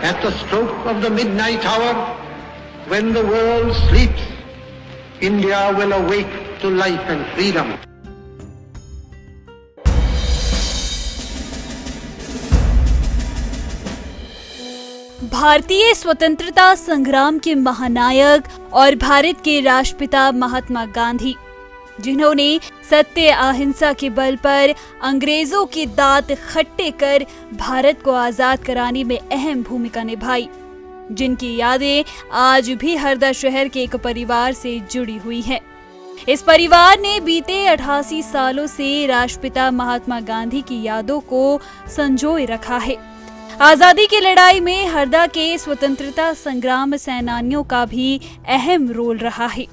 At the stroke of the midnight hour, when the world sleeps, India will awake to life and freedom. भारतीय स्वतंत्रता संग्राम के महानायक और भारत के राष्ट्रपिता महात्मा गांधी, जिन्होंने सत्य अहिंसा के बल पर अंग्रेजों के दांत खट्टे कर भारत को आजाद कराने में अहम भूमिका निभाई, जिनकी यादें आज भी हरदा शहर के एक परिवार से जुड़ी हुई हैं। इस परिवार ने बीते 88 सालों से राष्ट्रपिता महात्मा गांधी की यादों को संजोए रखा है। आजादी की लड़ाई में हरदा के स्वतंत्रता संग्राम सेनानियों का भी अहम रोल रहा है।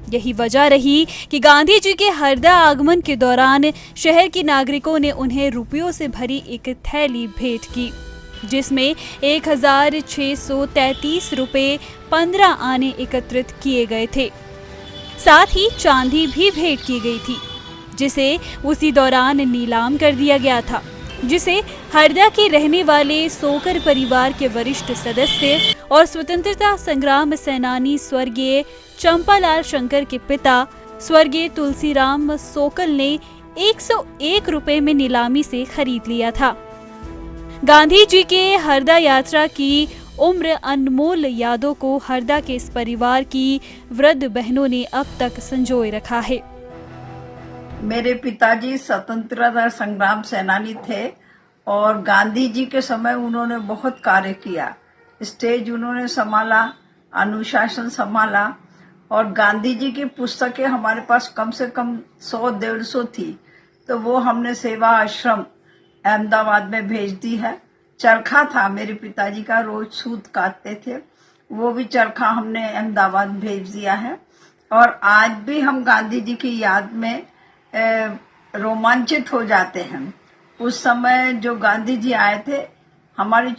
यही वजह रही कि गांधी जी के हरदा आगमन के दौरान शहर के नागरिकों ने उन्हें रुपयों से भरी एक थैली भेंट की, जिसमें 1633 रुपए 15 आने एकत्रित किए गए थे। साथ ही चांदी भी भेंट की गई थी, जिसे उसी दौरान नीलाम कर दिया गया था, जिसे हरदा के रहने वाले सोकर परिवार के वरिष्ठ सदस्य और स्वतंत्रता संग्राम सेनानी स्वर्गीय चंपालाल शंकर के पिता स्वर्गीय तुलसीराम सोकल ने 101 रुपए में नीलामी से खरीद लिया था। गांधी जी के हरदा यात्रा की उम्र अनमोल यादों को हरदा के इस परिवार की वृद्ध बहनों ने अब तक संजोए रखा है। मेरे पिताजी स्वतंत्रता संग्राम सेनानी थे और गांधी जी के समय उन्होंने बहुत कार्य किया। स्टेज उन्होंने संभाला, अनुशासन संभाला और गांधी जी की पुस्तकें हमारे पास कम से कम 100-150 थी, तो वो हमने सेवा आश्रम अहमदाबाद में भेज दी है। चरखा था मेरे पिताजी का, रोज सूत काटते थे, वो भी चरखा हमने अहमदाबाद भेज दिया है। और आज भी हम गांधी जी की याद में रोमांचित हो जाते हैं। उस समय जो गांधी जी आए थे, हमारी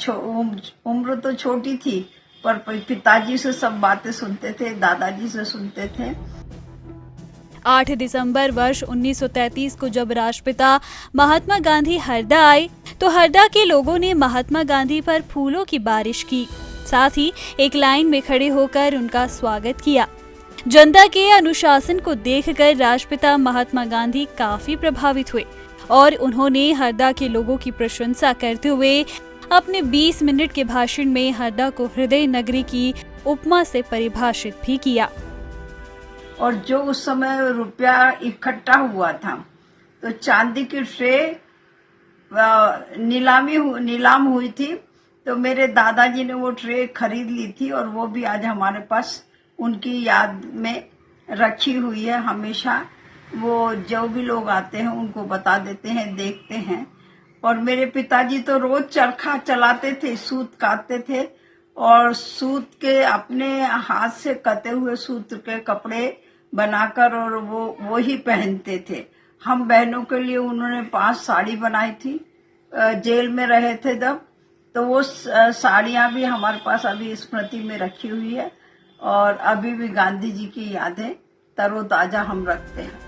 उम्र तो छोटी थी, पर पिताजी से सब बातें सुनते थे, दादाजी से सुनते थे। 8 दिसंबर वर्ष 1933 को जब राष्ट्रपिता महात्मा गांधी हरदा आए, तो हरदा के लोगों ने महात्मा गांधी पर फूलों की बारिश की, साथ ही एक लाइन में खड़े होकर उनका स्वागत किया। जनता के अनुशासन को देखकर राष्ट्रपिता महात्मा गांधी काफी प्रभावित हुए और उन्होंने हरदा के लोगों की प्रशंसा करते हुए अपने 20 मिनट के भाषण में हरदा को हृदय नगरी की उपमा से परिभाषित भी किया। और जो उस समय रुपया इकट्ठा हुआ था, तो चांदी की ट्रे नीलाम हुई थी, तो मेरे दादाजी ने वो ट्रे खरीद ली थी और वो भी आज हमारे पास उनकी याद में रखी हुई है। हमेशा वो जो भी लोग आते हैं उनको बता देते हैं, देखते हैं। और मेरे पिताजी तो रोज चरखा चलाते थे, सूत काटते थे और सूत के अपने हाथ से कटे हुए सूत के कपड़े बनाकर और वो ही पहनते थे। हम बहनों के लिए उन्होंने 5 साड़ी बनाई थी, जेल में रहे थे जब, तो वो साड़ियां भी हमारे पास अभी स्मृति में रखी हुई है और अभी भी गांधी जी की यादें तरोताजा हम रखते हैं।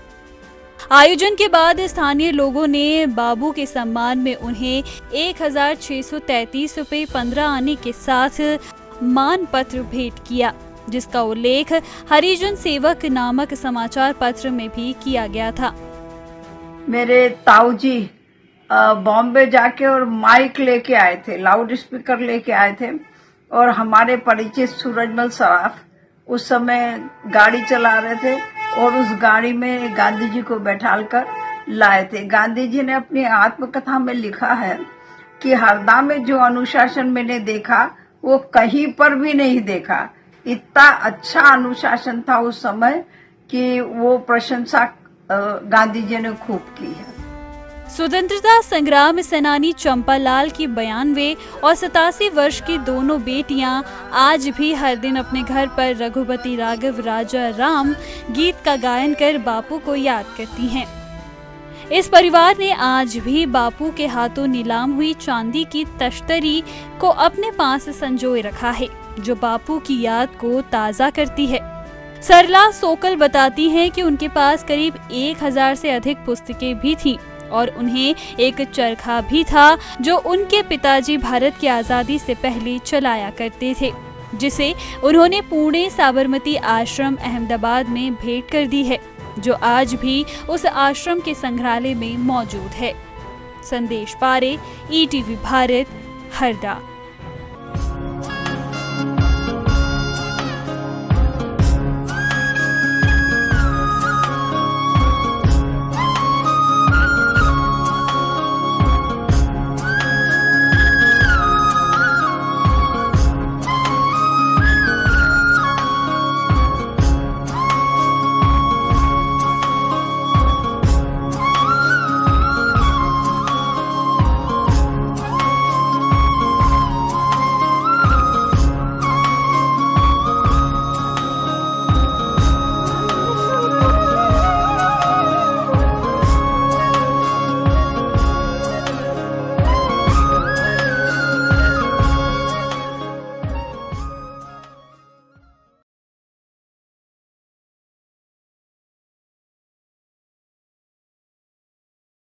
आयोजन के बाद स्थानीय लोगों ने बाबू के सम्मान में उन्हें 1633 रुपए 15 आने के साथ मान पत्र भेंट किया, जिसका उल्लेख हरिजन सेवक नामक समाचार पत्र में भी किया गया था। मेरे ताऊ जी बॉम्बे जाके और माइक लेके आए थे, लाउड स्पीकर लेके आए थे और हमारे परिचित सूरजमल सराफ उस समय गाड़ी चला रहे थे और उस गाड़ी में गांधी जी को बैठालकर लाए थे। गांधी जी ने अपनी आत्मकथा में लिखा है कि हरदा में जो अनुशासन मैंने देखा वो कहीं पर भी नहीं देखा। इतना अच्छा अनुशासन था उस समय कि वो प्रशंसा गांधी जी ने खूब की है। स्वतंत्रता संग्राम सेनानी चंपालाल की 92 और 87 वर्ष की दोनों बेटियां आज भी हर दिन अपने घर पर रघुपति राघव राजा राम गीत का गायन कर बापू को याद करती हैं। इस परिवार ने आज भी बापू के हाथों नीलाम हुई चांदी की तश्तरी को अपने पास संजोए रखा है, जो बापू की याद को ताज़ा करती है। सरला सोकल बताती हैं कि उनके पास करीब 1000 से अधिक पुस्तकें भी थीं और उन्हें एक चरखा भी था जो उनके पिताजी भारत की आज़ादी से पहले चलाया करते थे, जिसे उन्होंने पुणे साबरमती आश्रम अहमदाबाद में भेंट कर दी है, जो आज भी उस आश्रम के संग्रहालय में मौजूद है। संदेश पारे, ETV भारत, हरदा।